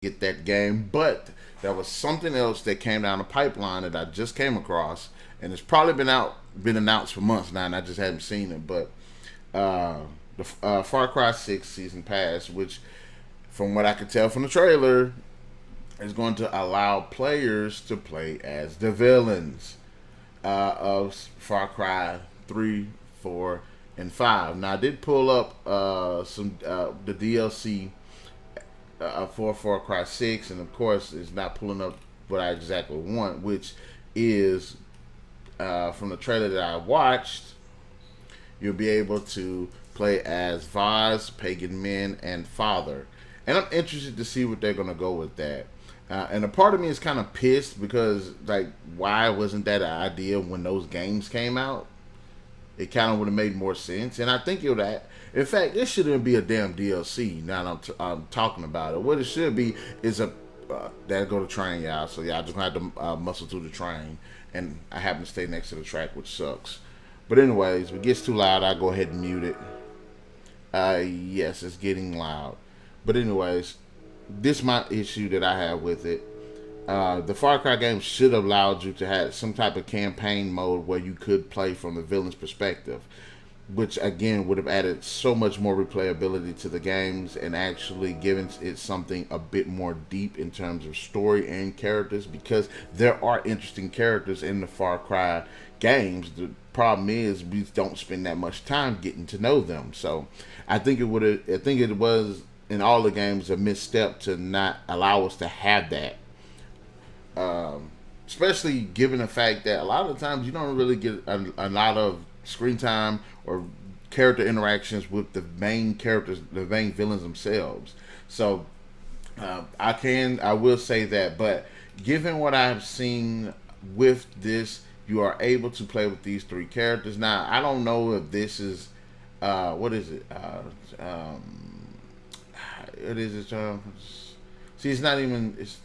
get that game, but there was something else that came down the pipeline that I just came across, and it's probably been announced for months now, and I just haven't seen it. But uh, the Far Cry 6 season pass, which, from what I could tell from the trailer, is going to allow players to play as the villains of Far Cry 3, 4, and 5. Now, I did pull up some the DLC for Far Cry 6, and of course, it's not pulling up what I exactly want, which is from the trailer that I watched, you'll be able to play as Vaas, Pagan Min, and Father. And I'm interested to see what they're going to go with that. And a part of me is kind of pissed because, like, why wasn't that an idea when those games came out? It kind of would have made more sense. And I think it would have. In fact, this shouldn't be a damn DLC. Now that I'm talking about it. What it should be is a. That'll go to train, y'all. So, y'all just gonna have to muscle through the train. And I happen to stay next to the track, which sucks. But, anyways, if it gets too loud, I'll go ahead and mute it. Yes, it's getting loud. But, anyways, this is my issue that I have with it. The Far Cry game should have allowed you to have some type of campaign mode where you could play from the villain's perspective, which again would have added so much more replayability to the games and actually given it something a bit more deep in terms of story and characters, because there are interesting characters in the Far Cry games. The problem is we don't spend that much time getting to know them. So I think it was in all the games a misstep to not allow us to have that. Especially given the fact that a lot of the times you don't really get a lot of screen time or character interactions with the main characters, the main villains themselves. So I will say that, but given what I've seen with this, you are able to play with these three characters. Now I don't know if this is what is it? It is its see, it's not even. It's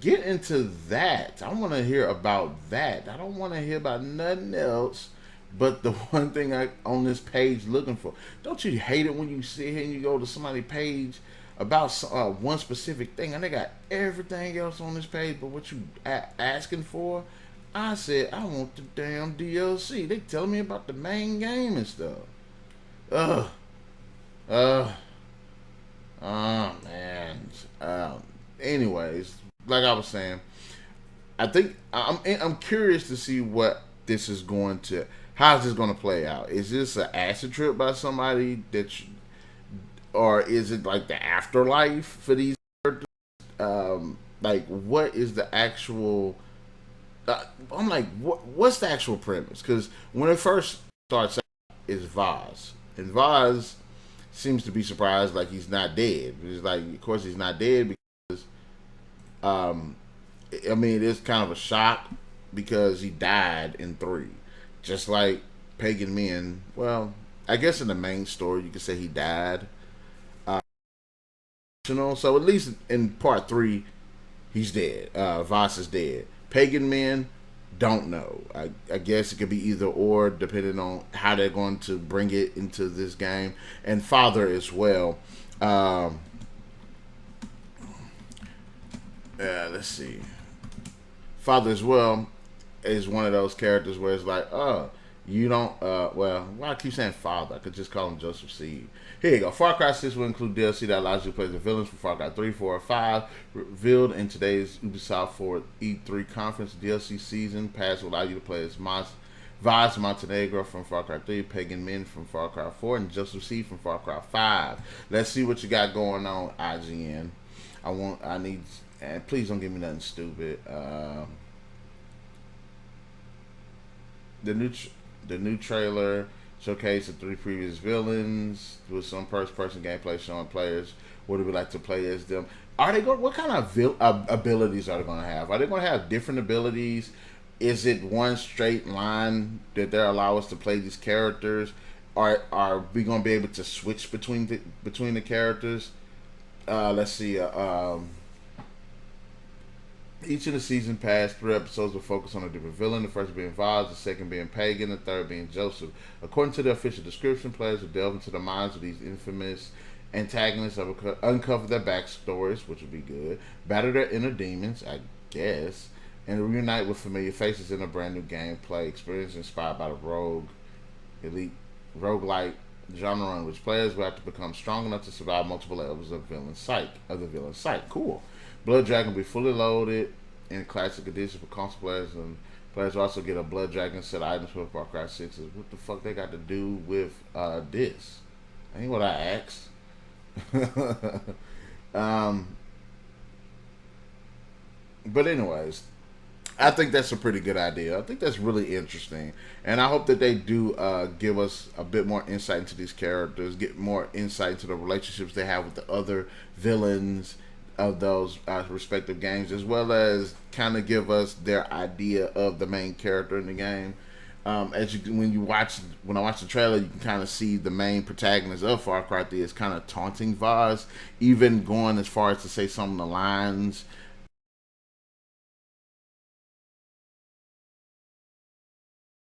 get into that. I want to hear about that. I don't want to hear about nothing else but the one thing I on this page looking for. Don't you hate it when you sit here and you go to somebody's page about one specific thing and they got everything else on this page but what you asking for? I said I want the damn DLC. They telling me about the main game and stuff. Ugh. Uh. Oh man. Anyways, like I was saying, I think I'm curious to see what this is going to. How's this going to play out? Is this an acid trip by somebody or is it like the afterlife for these characters? Like, what is the actual? I'm like, what's the actual premise? Because when it first starts out, it's Vaz, and Vaz seems to be surprised, like he's not dead. It's like, of course, he's not dead because, I mean, it's kind of a shock because he died in 3, just like Pagan Min. Well, I guess in the main story, you could say he died. So at least in part 3, he's dead. Voss is dead. Pagan Min, don't know. I guess it could be either or, depending on how they're going to bring it into this game. And Father as well. Let's see. Father as well is one of those characters where it's like, you don't, well, why I keep saying Father? I could just call him Joseph Seed. Here you go. Far Cry 6 will include DLC that allows you to play the villains from Far Cry 3, 4, or 5. Revealed in today's Ubisoft Forward E3 conference, DLC season pass will allow you to play as Vaas Montenegro from Far Cry 3, Pagan Min from Far Cry 4, and Joseph Seed from Far Cry 5. Let's see what you got going on, IGN. I need, and please don't give me nothing stupid. The new trailer showcased the 3 previous villains with some first-person gameplay showing players what it would like to play as them. Are they going? What kind of abilities are they going to have? Are they going to have different abilities? Is it one straight line that they allow us to play these characters? Are we going to be able to switch between the characters? Let's see. Each of the season pass 3 episodes will focus on a different villain. The first being Vaz, the second being Pagan, the third being Joseph. According to the official description, players will delve into the minds of these infamous Antagonists uncover their backstories, which would be good. Battle their inner demons, I guess, and reunite with familiar faces in a brand new gameplay experience inspired by the elite roguelike genre in which players will have to become strong enough to survive multiple levels of the villain sight. Cool. Blood Dragon will be fully loaded in classic edition for console players, and players will also get a Blood Dragon set of items for Far Cry 6. What the fuck they got to do with this? Ain't what I asked. um, but anyways, I think that's a pretty good idea. I think that's really interesting, and I hope that they do give us a bit more insight into these characters, get more insight into the relationships they have with the other villains of those respective games, as well as kind of give us their idea of the main character in the game. When I watch the trailer, you can kind of see the main protagonist of Far Cry 3 is kind of taunting Vaas, even going as far as to say some of the lines